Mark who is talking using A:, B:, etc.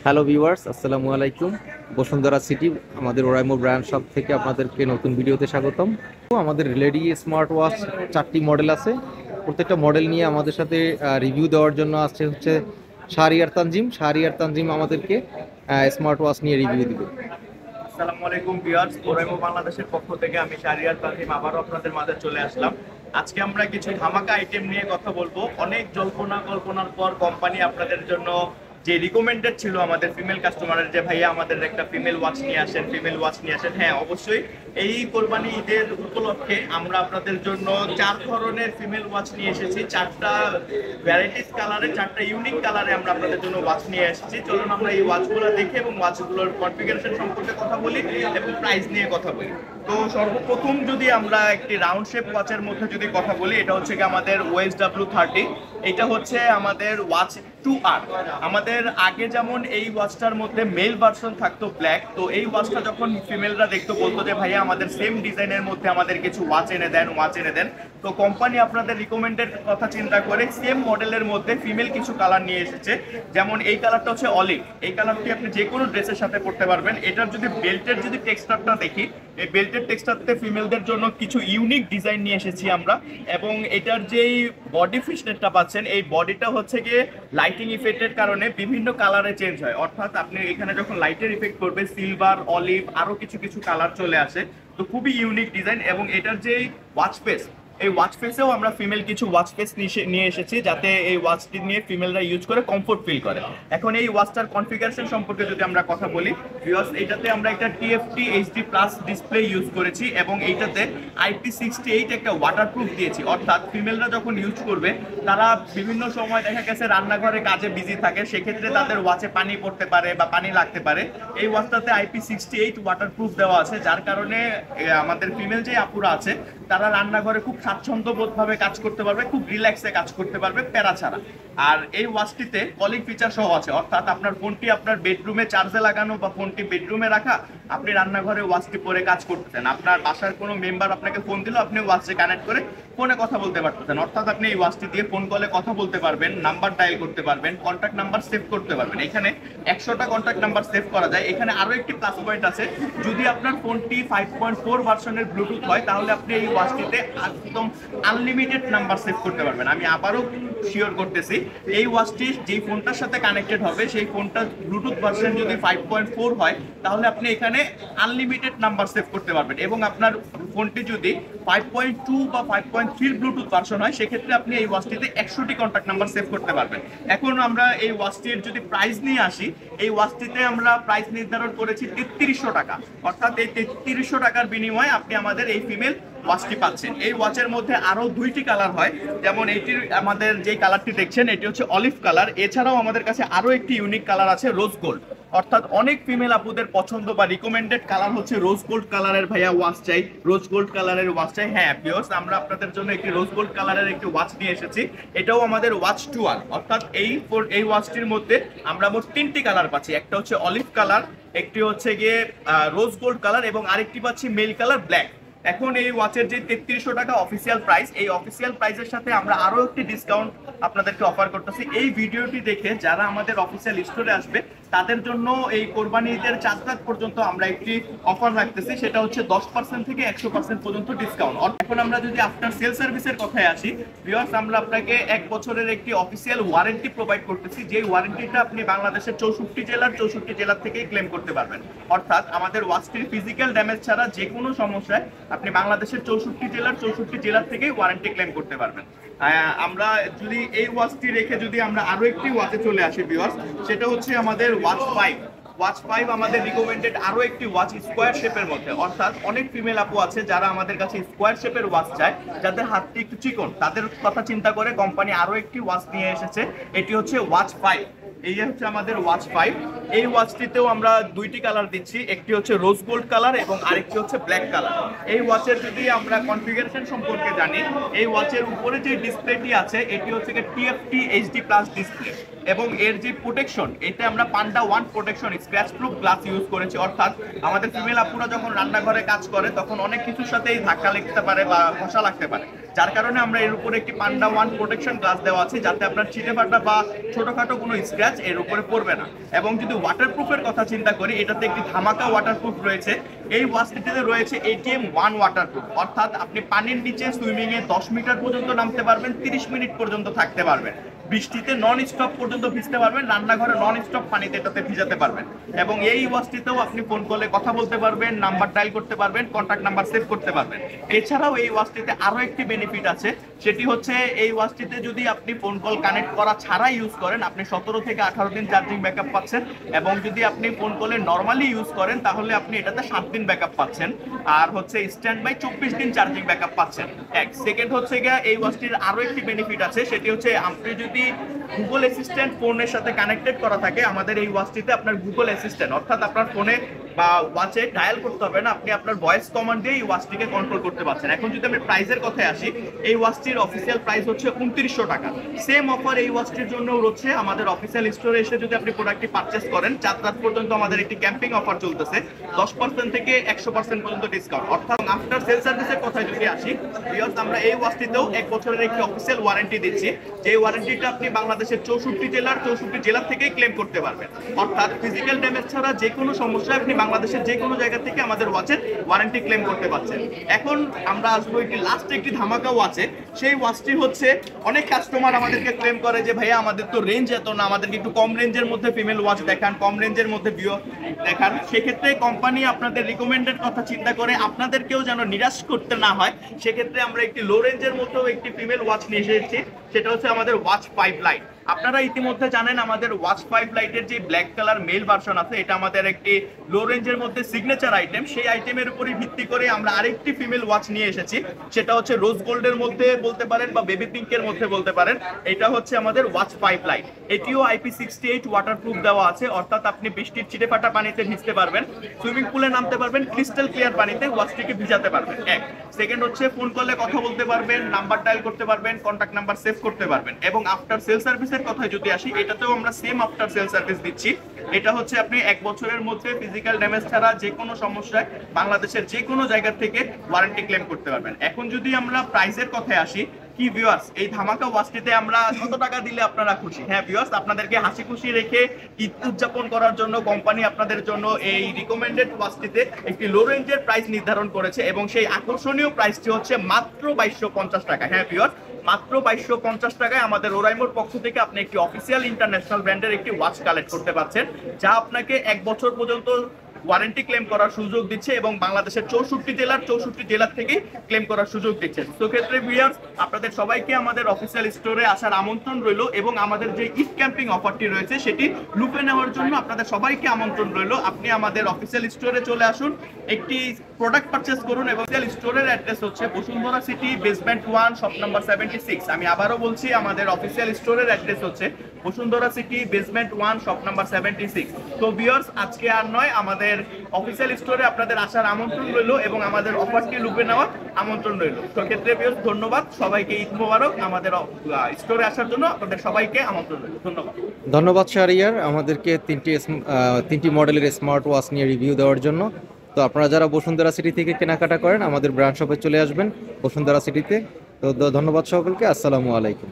A: Hello viewers, আসসালামু আলাইকুম। Bashundhara city আমাদের ওরাইমো ব্র্যান্ড শপ থেকে আপনাদেরকে নতুন ভিডিওতে স্বাগতম। তো আমাদের লেডি স্মার্ট ওয়াচ 4টি মডেল আছে। প্রত্যেকটা মডেল নিয়ে আমাদের সাথে রিভিউ দেওয়ার জন্য আসছে হচ্ছে শাহরিয়ার তানজিম আমাদেরকে স্মার্ট ওয়াচ নিয়ে রিভিউ দিবে।
B: আসসালামু আলাইকুম ভিউয়ার্স, ওরাইমো বাংলাদেশের পক্ষ থেকে আমি শাহরিয়ার তানজিম আবারও আপনাদের মাঝে চলে আসলাম। আজকে আমরা কিছু ধামাকা আইটেম নিয়ে কথা বলবো। অনেক জল্পনা কল্পনার পর কোম্পানি আপনাদের জন্য যে রিকমেন্ডেড ছিল আমাদের ফিমেল কাস্টমারের, যে ভাইয়া আমাদের একটা ফিমেল ওয়াচ নিয়ে আসেন, ফিমেল ওয়াচ নিয়ে আসেন। হ্যাঁ, অবশ্যই এই কোরবানি ঈদের উপলক্ষে আমরা আপনাদের জন্য 4 ধরনের ফিমেল ওয়াচ নিয়ে এসেছি। 4টা ভ্যারাইটিস কালারে, 4টা ইউনিক কালারে আমরা আপনাদের জন্য ওয়াচ নিয়ে এসেছি। চলুন আমরা এই ওয়াচগুলো দেখে এবং ওয়াচগুলোর কনফিগারেশন সম্পর্কে কথা বলি এবং প্রাইস নিয়ে কথা বলি। তো সর্বপ্রথম যদি আমরা একটি রাউন্ড শেপ ওয়াচের মধ্যে যদি কথা বলি, এটা হচ্ছে কি আমাদের OSW30। এটা হচ্ছে আমাদের ওয়াচ 2R। আমাদের আগে যেমন এই ওয়াচটার মধ্যে মেল ভার্সন থাকতো ব্ল্যাক, তো এই ওয়াচটা যখন ফিমেলরা দেখতো বলতো যে ভাইয়া আমাদের সেম ডিজাইনের মধ্যে আমাদের কিছু ওয়াচ এনে দেন, ওয়াচ এনে দেন। তো কোম্পানি আপনাদের রিকমেন্ডেড কথা চিন্তা করে সেম মডেলের মধ্যে ফিমেল কিছু কালার নিয়ে এসেছে। যেমন এই কালারটা হচ্ছে অলিভ। এই কালারটি আপনি যে কোনো ড্রেসের সাথে পরতে পারবেন। এটার যদি বেল্টের যদি টেক্সচারটা দেখি, এই বেল্টের টেক্সচারতে ফিমেলদের জন্য কিছু ইউনিক ডিজাইন নিয়ে এসেছি আমরা। এবং এটার যেই বডি ফিটনেসটা পাচ্ছেন, এই বডিটা হচ্ছে গিয়ে লাইটিং ইফেক্টের কারণে বিভিন্ন কালারে চেঞ্জ হয়। অর্থাৎ আপনি এখানে যখন লাইটের ইফেক্ট করবে, সিলভার, অলিভ, আরো কিছু কিছু কালার চলে আসে। তো খুবই ইউনিক ডিজাইন। এবং এটার যে ওয়াচ ফেস, এই ওয়াচ ফেসেও আমরা ফিমেল কিছু ওয়াচ ফেস নিয়ে এসেছি, যাতে এই ওয়াচটি নিয়ে ফিমেলরা ইউজ করে কমফোর্ট ফিল করে। এখন এই ওয়াচটার কনফিগারেশন সম্পর্কে যদি আমরা কথা বলি, বিকজ এটাতে আমরা একটা TFT HD+ ডিসপ্লে ইউজ করেছি এবং এইটাতে IP68 একটা ওয়াটারপ্রুফ দিয়েছি। অর্থাৎ ফিমেলরা যখন ইউজ করবে, তারা বিভিন্ন সময় দেখা গেছে রান্নাঘরে কাজে বিজি থাকে, সেক্ষেত্রে তাদের ওয়াচে পানি পড়তে পারে বা পানি লাগতে পারে। এই ওয়াচটাতে IP68 ওয়াটারপ্রুফ দেওয়া আছে, যার কারণে আমাদের ফিমেল যে আপুরা আছে, তারা রান্নাঘরে খুব স্বাচ্ছন্দ্যবোধভাবে কাজ করতে পারবে, খুব রিল্যাক্সে কাজ করতে পারবে, প্যারা ছাড়া। আর এই ওয়াচটিতে কলিং ফিচার সহ আছে। অর্থাৎ আপনার ফোনটি আপনার বেডরুমে চার্জে লাগানো বা ফোনটি বেডরুমে রাখা, আপনি রান্নাঘরে ওয়াচটি পরে কাজ করতেছেন। আপনার বাসার কোনো মেম্বার আপনাকে ফোন দিল, আপনি ওয়াচে কানেক্ট করে ফোনে কথা বলতে পারতেছেন। অর্থাৎ আপনি এই ওয়াচটি দিয়ে ফোন কলে কথা বলতে পারবেন, নাম্বার ডায়াল করতে পারবেন, কন্ট্যাক্ট নাম্বার সেভ করতে পারবেন। এখানে 100টা কন্ট্যাক্ট নাম্বার সেভ করা যায়। এখানে আরো একটি প্লাস পয়েন্ট আছে, যদি আপনার ফোনটি 5.4 ভার্সনের ব্লুটুথ হয়, তাহলে আপনি এই ওয়াচটিতে একদম আনলিমিটেড নাম্বার সেভ করতে পারবেন। আমি আবারও শিওর করতেছি, এই ওয়াচটি যেই ফোনটার সাথে কানেক্টেড হবে, সেই ফোনটা ব্লুটুথ ভার্সন যদি 5.4 হয়, তাহলে আপনি এখানে আনলিমিটেড নাম্বার সেভ করতে পারবেন। এবং আপনার ফোনটি যদি 5.2 বা 5.3 ব্লুটুথ ভার্সন হয়, সেক্ষেত্রে আপনি এই ওয়াচটিতে 100টি কন্ট্যাক্ট নাম্বার সেভ করতে পারবেন। এখন আমরা এই ওয়াচটির যদি প্রাইস নিয়ে আসি, এই ওয়াচটিতে আমরা প্রাইস নির্ধারণ করেছি 3300 টাকা। অর্থাৎ এই 3300 টাকার বিনিময়ে আপনি আমাদের এই ফিমেল ওয়াচটি পাচ্ছেন। এই ওয়াচের মধ্যে আরো 2টি কালার হয়। যেমন এইটির আমাদের যে কালারটি দেখছেন, এটি হচ্ছে অলিভ কালার। এছাড়াও আমাদের কাছে আরো একটি ইউনিক কালার আছে, রোজ গোল্ড। অর্থাৎ অনেক ফিমেল আপুদের পছন্দ বা রিকমেন্ডেড কালার হচ্ছে রোজ গোল্ড কালারের ভাইয়া ওয়াচ চাই, রোজ গোল্ড কালারের ওয়াচ চাই। হ্যাঁ ভিউয়ার্স, আমরা আপনাদের জন্য একটি রোজ গোল্ড কালারের একটি ওয়াচ নিয়ে এসেছি। এটাও আমাদের ওয়াচ 2R। অর্থাৎ এই ওয়াচটির মধ্যে আমরা মোট 3টি কালার পাচ্ছি। একটা হচ্ছে অলিভ কালার, একটি হচ্ছে গিয়ে রোজ গোল্ড কালার এবং আরেকটি পাচ্ছি মেল কালার ব্ল্যাক। এখন এই ওয়াচের যে 3300 টাকা অফিসিয়াল প্রাইস, এই অফিসিয়াল প্রাইসের সাথে আমরা আরো একটি ডিসকাউন্ট আপনাদেরকে অফার করতেছি। এই ভিডিওটি দেখে যারা আমাদের অফিসিয়াল স্টোরে আসবে, তাদের জন্য এই কোরবানি ঈদের 4 রাত পর্যন্ত আমরা একটি অফার রাখতেছি। সেটা হচ্ছে 10% থেকে 100% পর্যন্ত ডিসকাউন্ট। এখন আমরা যদি আফটার সেল সার্ভিসের কথায় আসি, ভিউয়ার্স, আমরা আপনাকে 1 বছরের একটি অফিসিয়াল ওয়ারেন্টি প্রোভাইড করতেছি, যে ওয়ারেন্টিটা আপনি বাংলাদেশের 64 জেলার থেকেই ক্লেম করতে পারবেন। অর্থাৎ আমাদের ওয়াচটির ফিজিক্যাল ড্যামেজ ছাড়া যে কোনো সমস্যায় আপনি বাংলাদেশের 64 জেলার থেকেই ওয়ারেন্টি ক্লেম করতে পারবেন। আমরা যদি এই ওয়াচটি রেখে যদি আমরা আরো একটি ওয়াচে চলে আসি ভিউয়ার্স, সেটা হচ্ছে আমাদের ওয়াচ 5। ওয়াচ 5 আমাদের রিকমেন্ডেড আরো একটি ওয়াচ স্কোয়ার শেপের মধ্যে। অর্থাৎ অনেক ফিমেল আপু আছে যারা আমাদের কাছে স্কোয়ার শেপের ওয়াচ চায়, যাদের হাতটি একটু চিকন, তাদের কথা চিন্তা করে কোম্পানি আরো একটি ওয়াচ নিয়ে এসেছে। এটি হচ্ছে ওয়াচ 5। এই হচ্ছে আমাদের ওয়াচ 5। এই ওয়াচটিতেও আমরা 2টি কালার দিচ্ছি, একটি হচ্ছে রোজ গোল্ড কালার এবং আরেকটি হচ্ছে ব্ল্যাক কালার। এই ওয়াচের যদি আমরা কনফিগারেশন সম্পর্কে জানি, এই ওয়াচের উপরে যে ডিসপ্লেটি আছে, এটি হচ্ছে TFT HD+ ডিসপ্লে। এবং এর যে প্রোটেকশন, এতে আমরা পান্ডা 1 protection scratch proof glass use করেছি। অর্থাৎ আমাদের ফিমেল আপুরা যখন রান্নাঘরে কাজ করে, তখন অনেক কিছুর সাথেই ধাক্কা লাগতে পারে বা ঘষা লাগতে পারে। যার কারণে আমরা এর উপরে একটি পান্ডা ওয়ান প্রোটেকশন গ্লাস দেওয়া আছে, যাতে আপনার ছিটে ফাটা বা ছোটখাটো কোনো স্ক্র্যাচ এর উপরে পড়বে না। এবং যদি ওয়াটারপ্রুফের কথা চিন্তা করি, এটাতে একটি ধামাকা ওয়াটারপ্রুফ রয়েছে। এই ওয়াচটিতে রয়েছে ATM 1 ওয়াটারপ্রুফ, অর্থাৎ আপনি পানির নিচে সুইমিং এ 10 মিটার পর্যন্ত নামতে পারবেন, 30 মিনিট পর্যন্ত থাকতে পারবেন, বৃষ্টিতে নন স্টপ পর্যন্ত ভিজতে পারবেন, রান্নাঘরে নন স্টপ পানিতে এটাতে ভিজাতে পারবেন। এবং এই ওয়াচটিতেও আপনি ফোন কলে কথা বলতে পারবেন, নাম্বার ডায়াল করতে পারবেন, কন্ট্যাক্ট নাম্বার সেভ করতে পারবেন। এছাড়াও এই ওয়াচটিতে আরো একটি বেনিফিট আছে, সেটি হচ্ছে এই ওয়াচটিতে যদি আপনি ফোন কল কানেক্ট করা ছাড়াই ইউজ করেন, আপনি 17 থেকে 18 দিন চার্জিং ব্যাকআপ পাচ্ছেন। এবং যদি আপনি ফোন কলে নরমালি ইউজ করেন, তাহলে আপনি এটাতে 7 দিন ব্যাকআপ পাচ্ছেন। আর হচ্ছে স্ট্যান্ড বাই 24 দিন চার্জিং ব্যাকআপ পাচ্ছেন। সেকেন্ড হচ্ছে গিয়ে এই ওয়াচটির আরো একটি বেনিফিট আছে, সেটি হচ্ছে আপনি যদি গুগল অ্যাসিস্ট্যান্ট ফোনের সাথে কানেক্টেড করা থাকে, আমাদের এই ওয়াচটিতে আপনার গুগল অ্যাসিস্ট্যান্ট, অর্থাৎ আপনার ফোনে বা ওয়াচে ডায়াল করতে হবে না, আপনি আপনার ভয়েস কমান্ড দিয়ে এই ওয়াচটিকে কন্ট্রোল করতে পারছেন। এখন যদি আমি প্রাইসের কথায় আসি, এই ওয়াচটির অফিসিয়াল প্রাইস হচ্ছে 2900 টাকা। সেম অফার এই ওয়াচটির জন্য হচ্ছে আমাদের অফিসিয়াল স্টোরে এসে যদি আপনি প্রোডাক্টটি পারচেস করেন, 4 রাত পর্যন্ত আমাদের একটি ক্যাম্পিং অফার চলতেছে, 10% থেকে 100% পর্যন্ত ডিসকাউন্ট। অর্থাৎ আফটার সেল সার্ভিসের কথায় যদি আসি, বিকজ আমরা এই ওয়াচটিতেও 1 বছরের একটি অফিসিয়াল ওয়ারেন্টি দিচ্ছি, যে ওয়ারেন্টিটা আপনি বাংলাদেশের 64 জেলার থেকেই ক্লেম করতে পারবেন। অর্থাৎ ফিজিক্যাল ড্যামেজ ছাড়া যে কোনো সমস্যায় আপনি বাংলাদেশের যে কোনো জায়গা থেকে আমাদের ওয়াচের ওয়ারেন্টি ক্লেম করতে পারছেন। এখন আমরা আসবো একটি ধামাকা ওয়াচে। সেই ওয়াচটি হচ্ছে অনেক কাস্টমার আমাদেরকে ক্লেম করে যে ভাইয়া আমাদের তো রেঞ্জ এত না, আমাদেরকে একটু কম রেঞ্জের মধ্যে ফিমেল ওয়াচ দেখান, কম রেঞ্জের মধ্যে ভিও দেখান। সেক্ষেত্রে কোম্পানি আপনাদের রিকমেন্ডেড কথা চিন্তা করে আপনাদেরকেও যেন নিরাশ করতে না হয়, সেক্ষেত্রে আমরা একটি লো রেঞ্জের মধ্যেও একটি ফিমেল ওয়াচ নিয়ে এসেছি, সেটা হচ্ছে আমাদের ওয়াচ 5 লাইট। আপনারা ইতিমধ্যে জানেন আমাদের ওয়াচ 5 লাইটের যে ব্ল্যাক কালার মেল ভার্সন আছে, এটা আমাদের একটি লো রেঞ্জের মধ্যে সিগনেচার আইটেম। সেই আইটেমের উপরে ভিত্তি করে আমরা আরেকটি ফিমেল ওয়াচ নিয়ে এসেছি, সেটা হচ্ছে রোজ গোল্ডের মধ্যে বলতে পারেন বা বেবি পিঙ্কের মধ্যে বলতে পারেন। এটা হচ্ছে আমাদের ওয়াচ 5 লাইট। এটিও IP68 ওয়াটারপ্রুফ দেওয়া আছে, অর্থাৎ আপনি বৃষ্টির ছিটে ফাটা পানিতে ভিজতে পারবেন, সুইমিং পুলে নামতে পারবেন, ক্রিস্টাল ক্লিয়ার পানিতে ওয়াচটিকে ভিজাতে পারবেন। সেকেন্ড হচ্ছে ফোন কলে কথা বলতে পারবেন, নাম্বার ডায়াল করতে পারবেন, কন্ট্যাক্ট নাম্বার সেভ করতে পারবেন। এবং আফটার সেল সার্ভিসের কথায় যদি আসি, এটাতেও আমরা সেম আফটার সেল সার্ভিস দিচ্ছি। এটা হচ্ছে আপনি 1 বছরের মধ্যে ফিজিক্যাল ড্যামেজ ছাড়া যে কোনো সমস্যায় বাংলাদেশের যে কোনো জায়গা থেকে ওয়ারেন্টি ক্লেম করতে পারবেন। এখন যদি আমরা প্রাইসের কথায় আসি, কি ভিউয়ার্স, এই ধামাকা ওয়াচটিতে আমরা কত টাকা দিলে আপনারা খুশি? হ্যাঁ ভিউয়ার্স, আপনাদেরকে হাসি খুশি রেখে ঈদ উদযাপন করার জন্য কোম্পানি আপনাদের জন্য এই রিকমেন্ডেড ওয়াচটিতে একটি লো রেঞ্জের প্রাইস নির্ধারণ করেছে, এবং সেই আকর্ষণীয় প্রাইসটি হচ্ছে মাত্র 2250 টাকা। হ্যাঁ ভিউয়ার্স, মাত্র 2250 টাকায় আমাদের ওরাইমোর পক্ষ থেকে আপনি একটি অফিসিয়াল ইন্টারন্যাশনাল ব্র্যান্ডের একটি ওয়াচ কালেক্ট করতে পারছেন, যা আপনাকে 1 বছর পর্যন্ত ওয়ারেন্টি ক্লেম করার সুযোগ দিচ্ছে এবং বাংলাদেশের 64 জেলার থেকেই ক্লেম করার সুযোগ দিচ্ছে। তো ক্ষেত্রে ভিউয়ার্স, আপনাদের সবাইকে আমাদের অফিসিয়াল স্টোরে আসার আমন্ত্রণ রইল, এবং আমাদের যে ঈদ ক্যাম্পিং অফারটি রয়েছে সেটি লুপে নেওয়ার জন্য আপনাদের সবাইকে আমন্ত্রণ রইল। আপনি আমাদের অফিসিয়াল স্টোরে চলে আসুন, একটি প্রোডাক্ট পারচেস করুন। এবং স্টোরের অ্যাড্রেস হচ্ছে Bashundhara city basement 1 shop number 76। আমি আবারও বলছি, আমাদের অফিসিয়াল স্টোরের অ্যাড্রেস হচ্ছে Bashundhara city basement 1 shop number 76। তো ভিউয়ার্স, আজকে আর নয়, আমাদের অফিসিয়াল স্টোরে আপনাদের আসার আমন্ত্রণ রইল এবং আমাদের অফারটি লুপে নেওয়ার আমন্ত্রণ রইল। তো ক্ষেত্রে ভিউয়ার্স, ধন্যবাদ সবাইকে, ঈদ মোবারক। আমাদের স্টোরে আসার জন্য আপনাদের সবাইকে আমন্ত্রণ রইল। ধন্যবাদ।
A: ধন্যবাদ শাহরিয়ার আমাদেরকে তিনটি মডেলের স্মার্ট ওয়াচ নিয়ে রিভিউ দেওয়ার জন্য। তো আপনারা যারা বসুন্ধরা সিটি থেকে কেনাকাটা করেন, আমাদের ব্র্যান্ড শপে চলে আসবেন বসুন্ধরা সিটিতে। তো ধন্যবাদ সকলকে, আসসালামু আলাইকুম।